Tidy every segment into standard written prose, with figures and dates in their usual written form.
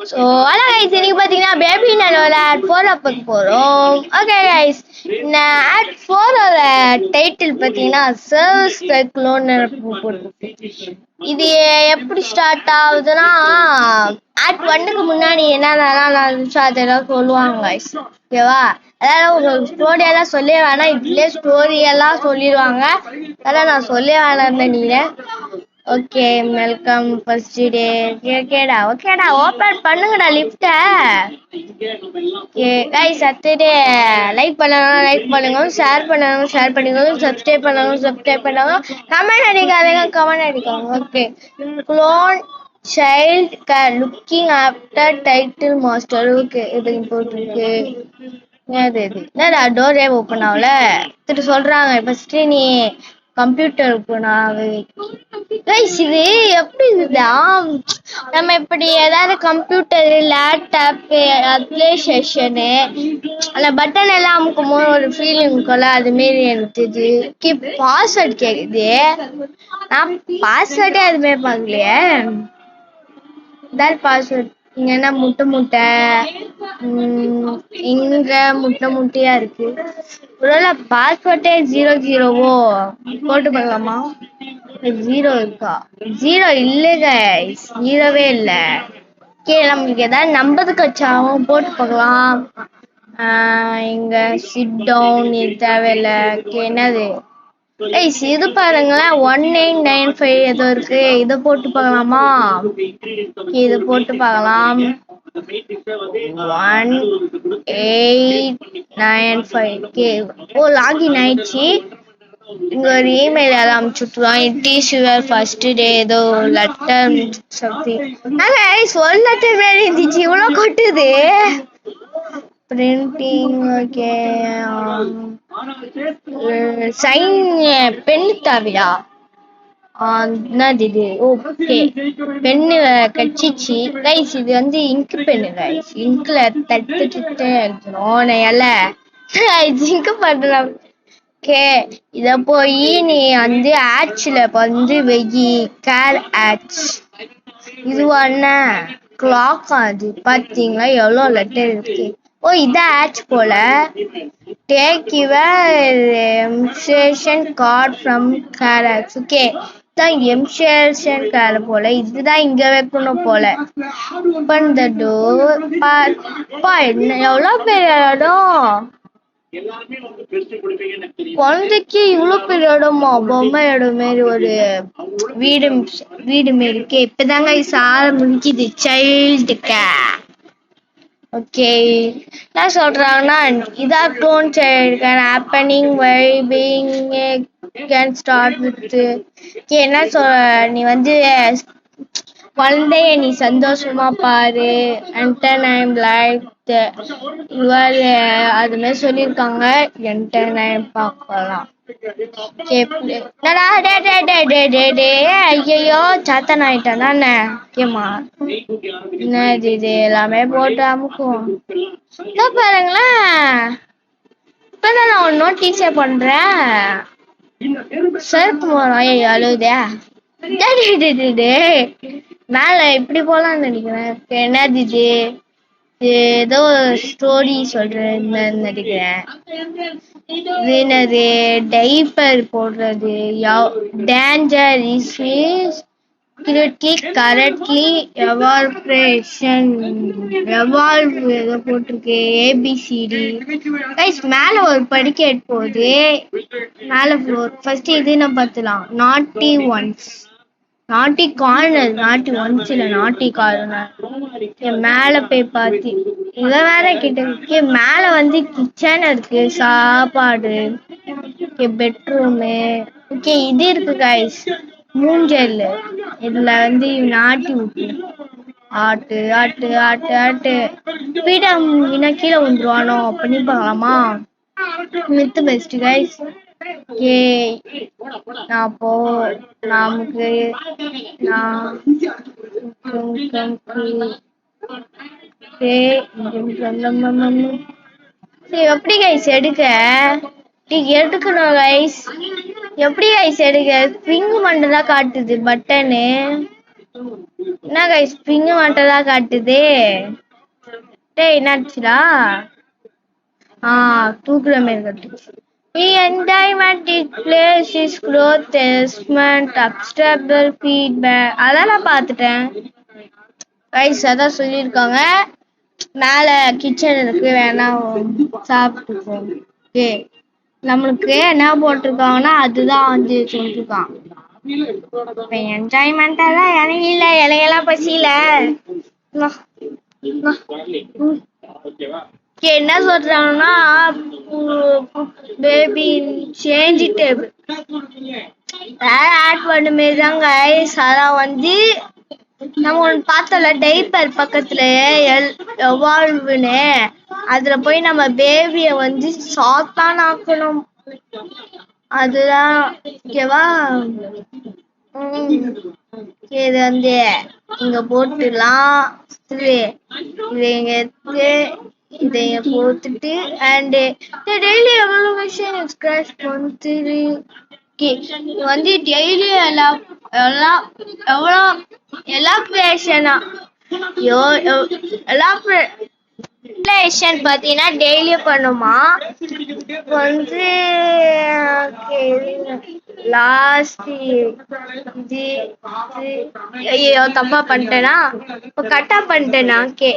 So அதான் guys இன்னைக்கு பார்த்தீங்கன்னா பேபி நானோட ஆட் 4 பார்க்க போகிறோம். ஓகே கைஸ், இந்த ஆட் 4ஓட டைட்டில் பார்த்தீங்கன்னா சர்வீஸ் க்ளோன் போட்டு. இது எப்படி ஸ்டார்ட் ஆகுதுன்னா ஆட் 1க்கு முன்னாடி என்னென்னலாம் நடந்துச்சோ அதெல்லாம் சொல்லுவாங்க கைஸ். ஓகேவா? அதாவது ஒரு ஸ்டோரியெல்லாம் சொல்லவே வேணாம், இதுலேயே ஸ்டோரியெல்லாம் சொல்லிடுவாங்க. அதெல்லாம் நான் சொல்லவே வேணாம்னு நினைக்கிறேன். Okay, welcome first day. ஓகேடா ஓபன் பண்ணுங்கடா லிஃப்ட. ஓகே गाइस, சாட்டர்டே லைக் பண்ணுங்க, ஷேர் பண்ணுங்க, சப்ஸ்கிரைப் பண்ணுங்க, கமெண்ட் அடிக்காதீங்க. Okay, clone child looking after title master. Okay, இது போட்டுருக்கு. என்னடா டோரே ஓப்பன் ஆகல திட்டு சொல்றாங்க. ஃபர்ஸ்ட் நீ கம்ப்யூட்டர் கைஸ், இது எப்படி இதுதான் நம்ம இப்படி ஏதாவது கம்ப்யூட்டர் லேப்டாப் அப்ளிகேஷனு அந்த பட்டன் எல்லாம் அமுக்கும் போது ஒரு ஃபீலிங் இருக்கும்ல, அது மாரி இருந்துது. பாஸ்வேர்ட் கேக்குது, நான் பாஸ்வேர்டே அதுமாரி பார்க்கலையே. இதான் பாஸ்வேர்ட். இங்க என்ன முட்டை இங்க முட்டையா இருக்கு. ஒருவேளை பாஸ்வேர்டே 00வோ போட்டு பார்க்கலாமா? 0 இருக்கா? 0 இல்ல கைஸ், 0வே இல்ல. ஓகே, நமக்கு ஏதாவது நம்பதுக்கு வச்சாவும் போட்டு பார்க்கலாம். இங்க சிட் டவுன் இது தேவையில்லை. என்னது கைஸ், இது பாருங்களேன், 1995 ஏதோ இருக்கு. இதை போட்டு பார்க்கலாமா? இது போட்டு பார்க்கலாம். 1895. ஓ, லாகின் ஆயிடுச்சு. இங்க ஒரு இமெயில் எல்லாம் அனுப்பிச்சுட்டுருவோம். It is your first day ஏதோ லெட்டர் சம்திங். ஒரு லெட்டர் வேறு இருந்துச்சு, இவ்வளோ கொட்டுது. பிரிண்டிங். ஓகே, சைன் பென் தேவையா? என்னது இது? ஓகே, பெண்ணு கட்சிச்சு கைஸ். இது வந்து இங்கு பெண்ணு கைஸ், இங்க்ல தட்டு எழுதணும். இங்கு பண்ற. ஓகே, இத போய் நீ வந்து ஆட்ச்ல வந்து வெயி கேர் ஆட்ச். இதுவான கிளாக் அது பாத்தீங்களா எவ்வளோ லெட்டர் இருக்கு. ஓ, இதான் ஆட்ச் போல. Take your admission card from care hatch. Okay, admission card போல. இதுதான் இங்க வைக்கணும் போல. Open the door. பா, என்ன எவ்வளோ பெரிய இடம். குழந்தைக்கு இவ்வளவு பெரிய இடமா? பொம்மை இடம் மாரி ஒரு வீடு மாரி இருக்கு. இப்பதாங்க சார முடிக்குது சைல்டுக்கு. ஓகே, என்ன சொல்றாங்கன்னா இதா clone child happening vibing can start with. என்ன நீ வந்து குழந்தைய நீ சந்தோஷமா பாரு. என்டர்டைன் லைக் அது மாதிரி சொல்லியிருக்காங்க. என்டர்டைன் பார்க்கலாம். ஐயோ, சாத்தன் ஆயிட்டான் தானே. ஓகேமா, என்னது இது எல்லாமே போட்டு அமுக்கும். பாருங்களேன், இப்பதான் நான் ஒரு நோட்டீஸே பண்றேன். சருக்கு மரம் அழுதே. மேல இப்படி போலான்னு நினைக்கிறேன். என்னது இது? ஏதோ ஸ்டோரி சொல்றேன்னு நினைக்கிறேன். இது என்னது? டைப்பர் போடுறது. டேஞ்சர் இஸ் கரெக்ட்லி எவால்வ் ஏதோ போட்டிருக்கு. ABCD guys. மேல ஒரு படிக்கட் போகுது, மேல ஃப்ளோர். ஃபர்ஸ்ட் இது என்ன பார்த்துலாம். நாட்டி ஒன்ஸ், நாட்டி கார்னர், நாட்டி ஒன்ஸ் இல்ல, நாட்டி கார்னர். மேல போய் பார்த்து இத வேற கிட்ட. மேல வந்து கிச்சன் இருக்கு, சாப்பாடு, பெட்ரூமு. ஓகே, இது இருக்கு கைஸ், மூஞ்சல். இதுல வந்து நாட்டி விட்டு ஆட்டு ஆட்டு ஆட்டு ஆட்டு பீடம் கீழே வந்துருவானோ பண்ணி பார்க்கலாமா? With best guys. ஓகே, நான் நமக்கு எப்படி கைஸ் எடுக்கணும் கைஸ்? எப்படி கைஸ் எடுக்க? பிங்க் மட்டும் தான் காட்டுது பட்டனு. என்ன கைஸ் பிங்கு மட்டும் தான் காட்டுது. டேய் என்னாச்சுடா? தூக்குற மாதிரி கட்டுச்சு. Enjoyment displays is growth, assessment, observable feedback. அதெல்லாம் பார்த்துட்டேன் கைஸ். அதான் சொல்லியிருக்காங்க மேல கிச்சன் இருக்கு, வேணா சாப்பிட்டுப்போம். ஓகே, நம்மளுக்கு என்ன போட்டிருக்காங்கன்னா அதுதான் வந்து சொல்லிருக்கான். இப்ப என்ஜாய்மெண்டா தான் எனக்கு இல்ல, இலையெல்லாம் பசியில. என்ன சொல்றாங்கன்னா பேபி சேஞ்ச் டேபிள் வேற ஆட் பண்ணுமே தாங்க. அதான் வந்து நம்ம ஒன்று பார்த்தோம்ல டைப்பர் பக்கத்துல எவால்வ்னு, அதுல போய் நம்ம பேபிய வந்து சாத்தான் ஆக்கணும். அதுதான் ஓகேவா? இது வந்து இங்க போட்டுலாம், இது இங்க இருக்கு, இதை போட்டுட்டு and daily evolution is crash வந்து வந்து டெய்லி எவ்வளோ எலாபரேஷனா எலாபரேஷன் பார்த்தீங்கன்னா டெய்லியும் பண்ணுமா வந்து. லாஸ்ட் இது ஐயோ தப்பா பண்ணிட்டேனா, இப்போ கரெக்டா பண்ணிட்டேனா? ஓகே,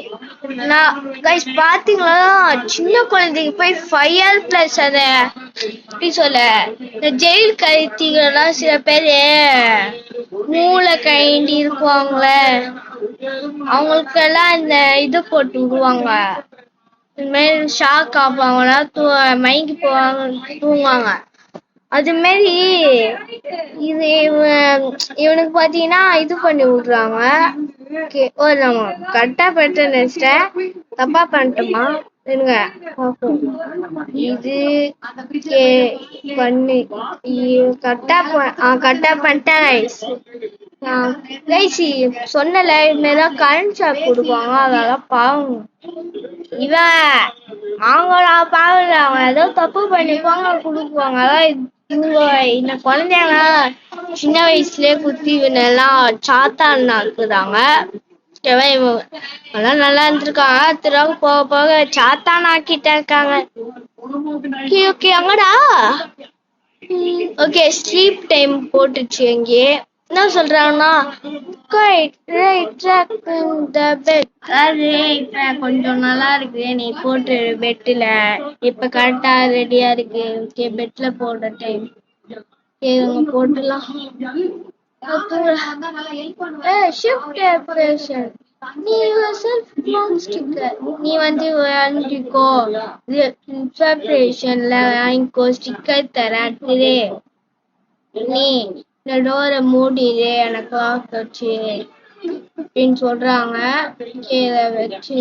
நான் கைஸ் பாத்தீங்களா சின்ன குழந்தைக்கு போய் 5 years plus அத எப்படி சொல்ல, இந்த ஜெயில் கைதிகள்லாம் சில பேரு மூளை கைண்டி இருக்குவாங்கள, அவங்களுக்கெல்லாம் இந்த இது போட்டு விடுவாங்க. இந்த மாதிரி ஷாக் ஆப்பாங்களா, மயங்கி போவாங்க, தூங்குவாங்க. அது மாதிரி இது இவனுக்கு பாத்தீங்கன்னா இது பண்ணி விடுறாங்க. ஒரு நம்ம கரெக்டா பண்ணிட்டு நினைச்சிட்டேன், தப்பா பண்ணிட்டோமா இருங்க. இது பண்ணி கரெக்டா பண்ணிட்டேன் கைஸ். சொன்னல இதுமாரிதான் கரண்ட் ஷாக் கொடுப்பாங்க, அதெல்லாம் பாவம். இவன் அவங்களா பாவல, அவங்க ஏதோ தப்பு பண்ணிப்பாங்க கொடுக்குவாங்க. அதான் இந்த குழந்தைங்க சின்ன வயசுலயே குத்தி இவனெல்லாம் சாத்தான் ஆக்குறாங்க. அதெல்லாம் நல்லா இருந்திருக்காங்க, திரும்ப போக போக சாத்தான் ஆக்கிட்டே இருக்காங்க. ஓகே அங்கடா. ஓகே ஸ்லீப் டைம் போட்டுச்சு. எங்கே என்ன சொல்றாங்கன்னா கொஞ்சம் நல்லா இருக்கு, நீ போட்டு பெட்ல இப்ப கரெக்டா ரெடியா இருக்கு. ஓகே பெட்ல போடுற டைம் போட்டுலாம். நீ வந்து வாங்கிக்கோ, ப்ரிப்பரேஷன்ல வாங்கிக்கோ, ஸ்டிக்கர் தரேன், நீ இந்த டோரை மூடிடு எனக்கு ஆச்சு அப்படின்னு சொல்றாங்க. இதை வச்சு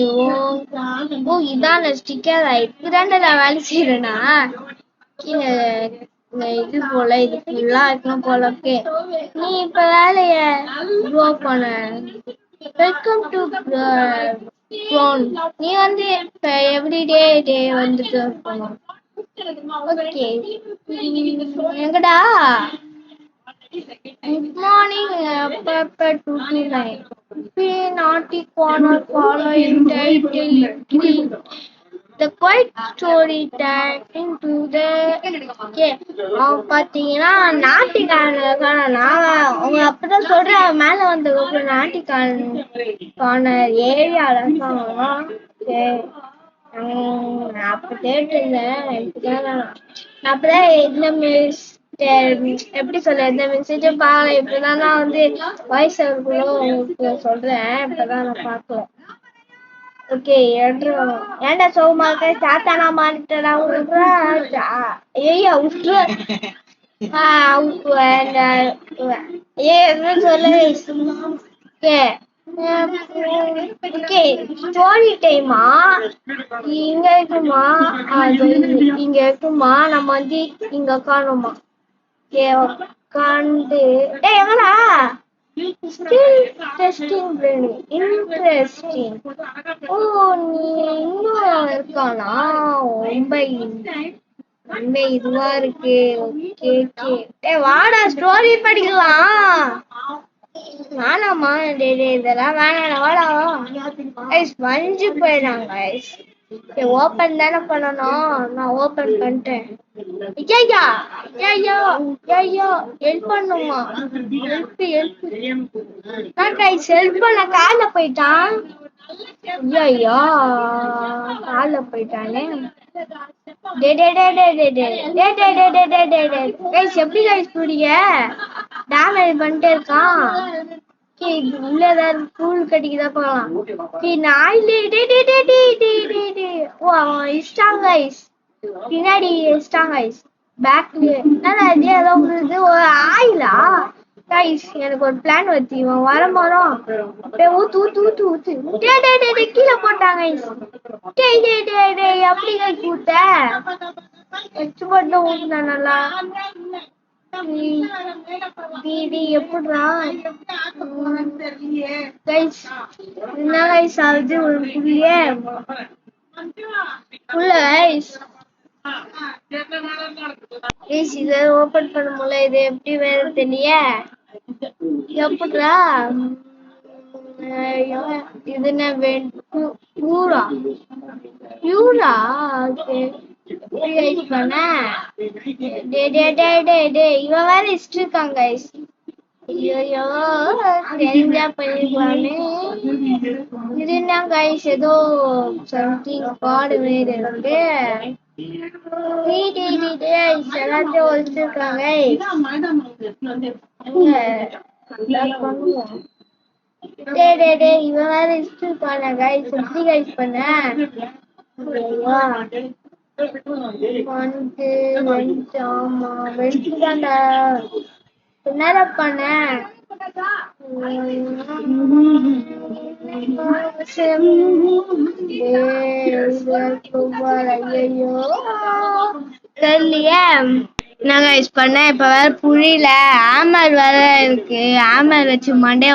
ஓ இதான் ஸ்டிக்கர் இப்பதான்டா நான் வேலை செய்யறேன்னா கீழே இது போல இது ஃபுல்லா இருக்கணும் போல. ஓகே நீ இப்ப வேலைய க்ரோ பண்ண. Welcome to grown. நீ வந்து இப்ப எவ்ரிடே வந்துட்டு இருக்கணும். ஓகே எங்கடா? Good morning, Pepper 229. Be naughty corner following title. The quiet story turned into the. Okay, பாத்தீங்கன்னா நாட்டிக்கான அவங்க அப்பதான் சொல்ற மேல வந்து நாட்டிக்கான ஏரியால இருக்காங்க. அப்ப கேட்டிருந்தேன், அப்பதான் இந்த மிஸ் எப்படி சொல்ல, இந்த மெசேஜ பாக்கல, இப்பதான் நான் வந்து வாய்ஸ் உங்களுக்கு சொல்றேன், இப்பதான் நான் பாக்கல. ஓகே ஏன்டா சோகமா இருக்க, சாத்தானா மாறிட்டா ஐயா விட்டுரு. ஸ்டோரி டைமா இங்க இருக்குமா, அது இங்க இருக்குமா, நம்ம வந்து இங்க உட்காணுமா. உட்காந்து எங்கடா இன்ட்ரெஸ்டிங். ஓ நீ இன்னும் இருக்கானா, ரொம்ப இதுவா இருக்கு. ஓகே வாடா ஸ்டோரி படிக்கலாம். வேணாமா இதெல்லாம் வேணாம் வாடா கைஸ் வஞ்சி போயிடாங்க கைஸ் ஓபன் தானே பண்ணணும் நான் ஓபன் பண்ணிட்டேன் ஐயா ஐயோ ஐயோ ஹெல்ப் பண்ணுமா ஹெல்ப் நான் கைஸ் ஹெல்ப் பண்ண கால போயிட்டான் ஐயோ கால போயிட்டானே கைஸ் எப்படி கைஸ் புரிய டேமேஜ் பண்ணிட்டே இருக்கான் உள்ள ஏதாவது கூழ் கட்டிக்குதா போகலாம் ஓ அவன் இஷ்டாங்க ஐஸ் பின்னாடி இஷ்டாங்க ஐஸ் பேக்ல அதே ஏதோ இது ஒரு ஆயிலா கைஸ் எனக்கு ஒரு பிளான் வச்சு இவன் வரமாறோம் ஊத்து ஊத்து ஊத்து ஊத்து கீழே போட்டாங்க ஐஸ் அப்படி கைஸ் ஊத்த வச்சு மட்டும் ஊத்துனா நல்லா எப்படிடா கைஸ் என்ன கைஸ் ஆகுது ஒரு புள்ளியே உள்ள கைஸ் இதை ஓபன் பண்ண முடியல இது எப்படி வேற தெரியல எப்படிடா இது என்ன யூரா யூரா ஓகே இவன் வேற இருக்காங்க ஐயோ தெரிஞ்சா பண்ணிருக்கலாமே இதுனா கைஸ் ஏதோ சம்திங் கார்டு வேறு இருக்கு எல்லாத்தையும் வச்சிருக்காங்க இவன் வேற இருக்கான கைஸ் எப்படி கைஸ் பண்ண என்னடா பண்ண ஐயோ தெரியலையே நான் கைஸ் பண்ண இப்ப வேற புரியல ஆமர் வேற இருக்கு ஆமர் வச்சு மண்டையா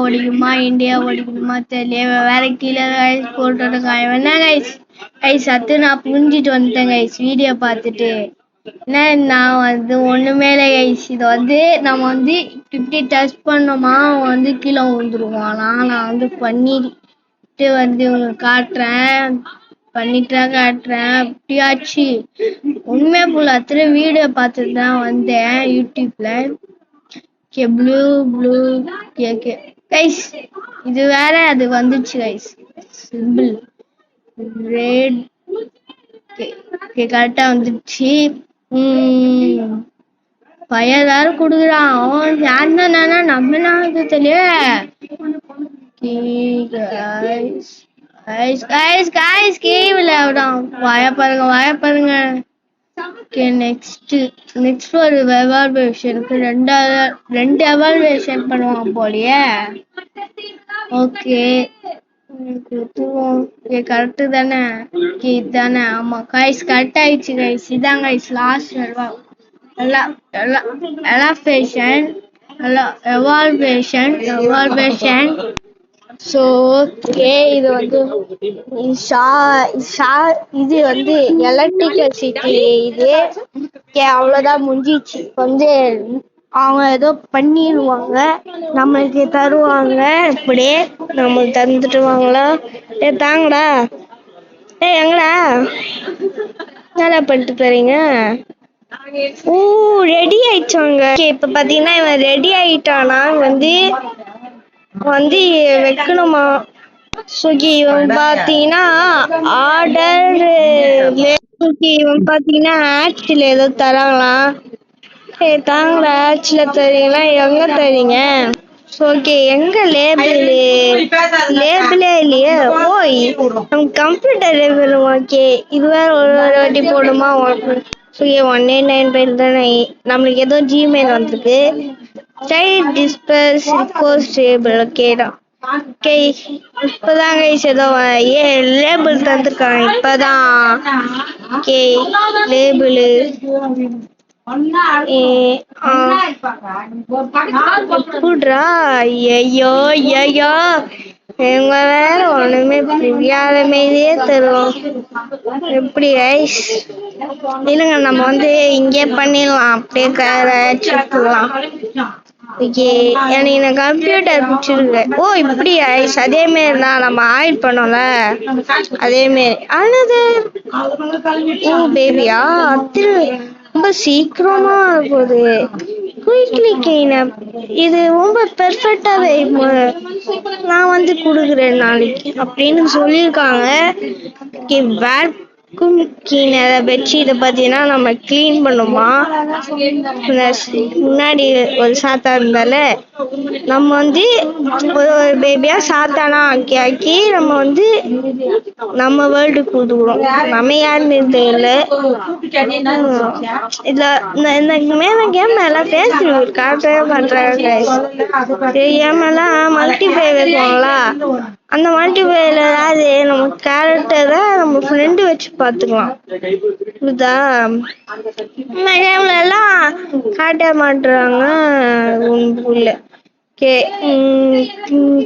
ஓடிக்குமா இந்தியா ஓடிக்கணுமா தெரியல வேற கீழே கைஸ் போட்டு என்ன கைஸ் கைஸ் சத்து நான் புரிஞ்சிட்டு வந்துட்டேன் கைஸ் வீடியோ பார்த்துட்டு என்ன நான் வந்து ஒண்ணுமே இல்லை கைஸ் இது நம்ம இப்படி டச் பண்ணோமா அவன் கீழே விழுந்துருவான் நான் பண்ணிட்டு உங்களுக்கு காட்டுறேன் காட்டுறேன் அப்படியாச்சு உண்மையா போல அத்தனை வீடியோ பார்த்துட்டு தான் வந்தேன் யூடியூப்ல ப்ளூ கைஸ் இது வேற அது வந்துச்சு கைஸ் சிம்பிள் ரெட் கரெக்டா வந்துச்சு பையன் வேற குடுக்குறான் அவன் யாருன்னா நம்ம தெரியல கேவல வாய பாருங்க ஓகே நெக்ஸ்ட் ஒரு எவால்வேஷனுக்கு ரெண்டு எவால்வேஷன் பண்ணுவான் போலயே ஓகே கரெக்டு தானே இதுதானே ஆமா கைஸ் கரெக்ட் ஆயிடுச்சு கைஸ் இதான் guys last evaluation so okay இது இது எலக்ட்ரிக்கல் சிட்டி இது அவ்வளோதான் முடிஞ்சிச்சு அவங்க ஏதோ பண்ணிடுவாங்க நம்மளுக்கு தருவாங்க இப்படியே நம்மளுக்கு தந்துட்டுவாங்களா தாங்கடா எங்கடா என்ன பண்ணிட்டு தரீங்க ரெடி ஆயிடுச்சாங்க இப்ப பாத்தீங்கன்னா இவன் ரெடி ஆயிட்டானா வைக்கணுமா சுகி இவன் பாத்தீங்கன்னா ஆர்டர் இவன் பாத்தீங்கன்னா ஆக்டில் ஏதோ தராங்களாம் தாங்களா ஆக்சுவலா தரீங்களா எங்க தரீங்க ஓகே எங்க லேபிளே இல்லையே ஓய் நம்ம கம்ப்யூட்டர் லேபிள் ஓகே இது வேற ஒரு வாட்டி போடுமா 189 தானே நம்மளுக்கு ஏதோ ஜிமெயில் வந்திருக்கு சைட் டிஸ்பஸ் கோஸ்டேபிள் ஓகேடா ஓகே இப்பதான் ஏதோ லேபிள் தந்துருக்காங்க இப்பதான் ஓகே லேபிள் ஐயோ எங்க வேற ஒண்ணுமே புரியாத மாதிரியே தருவோம் எப்படி ரைஸ் இல்லைங்க நம்ம இங்கே பண்ணிடலாம் அப்படியே ஓகே, எனக்கு கம்ப்யூட்டர் பிடிச்சிருக்கு. ஓ இப்படி ஐஸ் அதே மாரி தான் நம்ம ஆட் பண்ணோம்ல அதே மாரி. ஆனது ஓ பேபியா அது ரொம்ப சீக்கிரமா போகுது. குயிக்லி கிளீன் இது ரொம்ப பெர்ஃபெக்டாவே நான் வந்து கொடுக்குறேன் நாளைக்கு அப்படின்னு சொல்லியிருக்காங்க. வேக்யூம் கிளீனர் வச்சு இதை பார்த்தீங்கன்னா நம்ம கிளீன் பண்ணுமா. முன்னாடி ஒரு சாத்தா இருந்தால நம்ம வந்து ஒரு பேபியா சாத்தானா ஆக்கி ஆக்கி நம்ம வந்து நம்ம வேர்ல்டுக்கு கொடுக்குறோம். நம்ம யாருன்னு தெரியல. இதுல இந்த கேம் எல்லாம் பேசி காட்டவே பண்றாங்க. தெரியாமலாம் மல்டிபிளேயர் இருக்குவாங்களா, அந்த மல்டிபிளேயர்ல ஏதாவது நம்ம கேரக்டரை நம்ம ஃப்ரெண்டு வச்சு பார்த்துக்கலாம். புரியுதா? இந்த கேம்ல எல்லாம் காட்ட மாட்டுறாங்க உள்ள. ஓகே,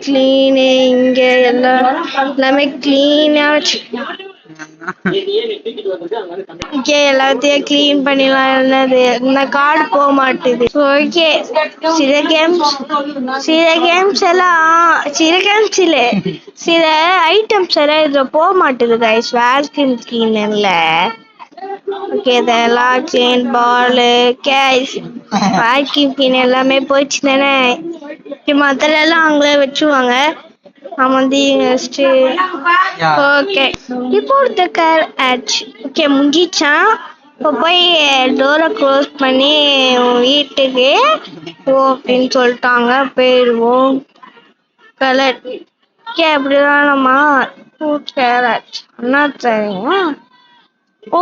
கிளீனு இங்க எல்லாமே கிளீனா வச்சு ஓகே எல்லாத்தையும் கிளீன் பண்ணிடலாம். என்னது இந்த கார்டு போக மாட்டுது. ஓகே, சில கேம்ஸ் இல்ல, சில ஐட்டம்ஸ் எல்லாம் இதுல போக மாட்டுது கைஸ். வேக்யூம் கிளீனர்ல ஓகே இதெல்லாம் செயின் பால் கேஸ் வேக்யூம் கிளீனர் எல்லாமே போயிடுச்சு தானே. மற்ற எல்லாம் அவங்களே வச்சுருவாங்க. நான் வந்து ஓகே ரிப்போர்ட் த கார் ஆச்சு. ஓகே முடிஞ்சிச்சான். இப்போ போய் டோரை க்ளோஸ் பண்ணி வீட்டுக்கு போ அப்படின்னு சொல்லிட்டாங்க. போயிடுவோம். கலர் ஓகே அப்படிதான் நம்ம கேரட் என்ன தெரியுமா. ஓ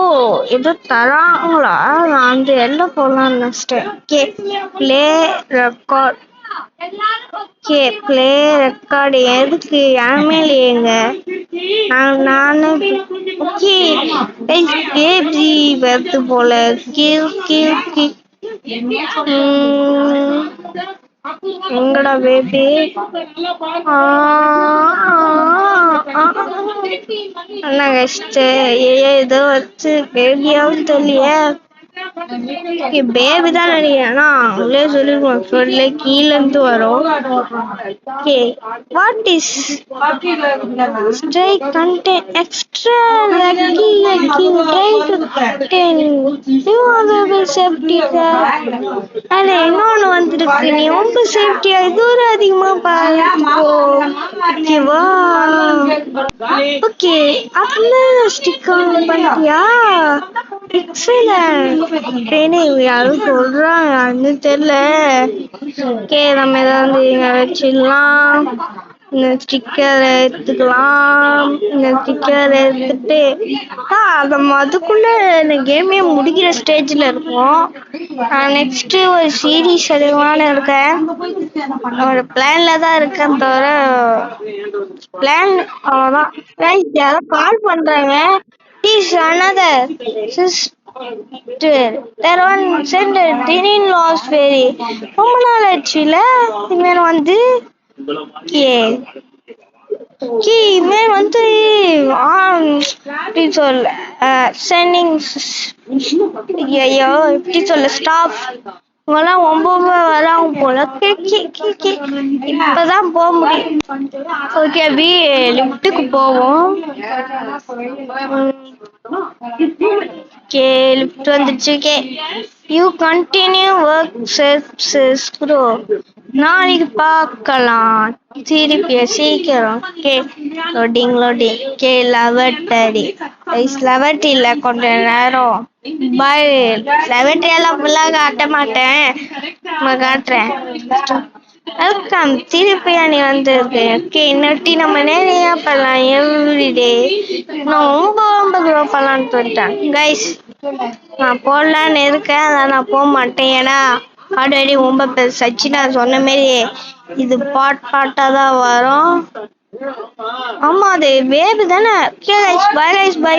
இது தராங்களா, நான் வந்து எல்ல போடலாம்னு நினைச்சிட்டேன். Okay play record. Okay play record எதுக்கு யாருமே இல்லையேங்க. நானு ஓகே பேபி வருது போல. எங்கடா பேபி? என்ன கஷ்ட ஏதோ வச்சு பேபியாவும் தெரியலையே. பேபி தான் நினைக்கிறேன். அவங்களே சொல்லிருக்கோம் சொல்ல கீழ இருந்து வரும். Okay what is strike content extra lucky try to content you are safety. அட இன்னொன்னு வந்திருக்கு, நீ ரொம்ப சேஃப்டியா தூரம் அதிகமா பாருக்கோ. ஓகேவா? ஓகே அப்ப ஸ்டிக் ஆன் பண்ணியா? யாரும் சொல்றாங்க தெரியல. ஓகே நம்ம ஏதாவது இங்க வச்சிடலாம். இந்த ஸ்டிக்கர் எடுத்துக்கலாம். இந்த ஸ்டிக்கர் எடுத்துட்டு நம்ம அதுக்குள்ள இந்த கேமே முடிக்கிற ஸ்டேஜ்ல இருக்கோம். நெக்ஸ்ட் ஒரு சீரீஸ் எடுக்கலான்னு இருக்கேன். ஒரு பிளான்ல தான் இருக்கேன் தவிர பிளான் அவ்வளோதான். யாரோ கால் பண்றாங்க. Please another sister. There one said Dinin lost very. ரொம்ப நாள் ஆச்சுல இனிமேல் வந்து இனிமேல் வந்து எப்படி சொல்ல சென்டிங் ஐயோ எப்படி சொல்ல ஸ்டாஃப் இவங்கெல்லாம் 9 வராங்க போல. இப்பதான் போக முடியும். ஓகே லிஃப்ட்டுக்கு போவோம். ஓகே லிஃப்ட் வந்துருச்சு. Okay you continue work success bro. நாளைக்கு பார்க்கலாம் திருப்பி சீக்கிரம். Okay loading. ஓகே லெவட்டரி இல்ல கொஞ்ச நேரம் பாய். லெவட்டரி எல்லாம் ஃபுல்லா காட்ட மாட்டேன், காட்டுறேன். வெல்கம் திருப்பி நீ வந்திருக்கு. ஓகே இன்னொட்டி நம்ம நிறைய பண்ணலாம் எவ்ரிடே. நான் 9 ரூபா பண்ணலான்னு சொல்லிட்டேன் கைஸ். நான் போடலான்னு இருக்கேன், அதான் நான் போக மாட்டேன். ஏன்னா ஆல்ரெடி 9 பெருசாச்சு. நான் சொன்ன மாரி இது பாட்டா தான் வரும். ஆமா அது பேபி தானே. Okay guys bye.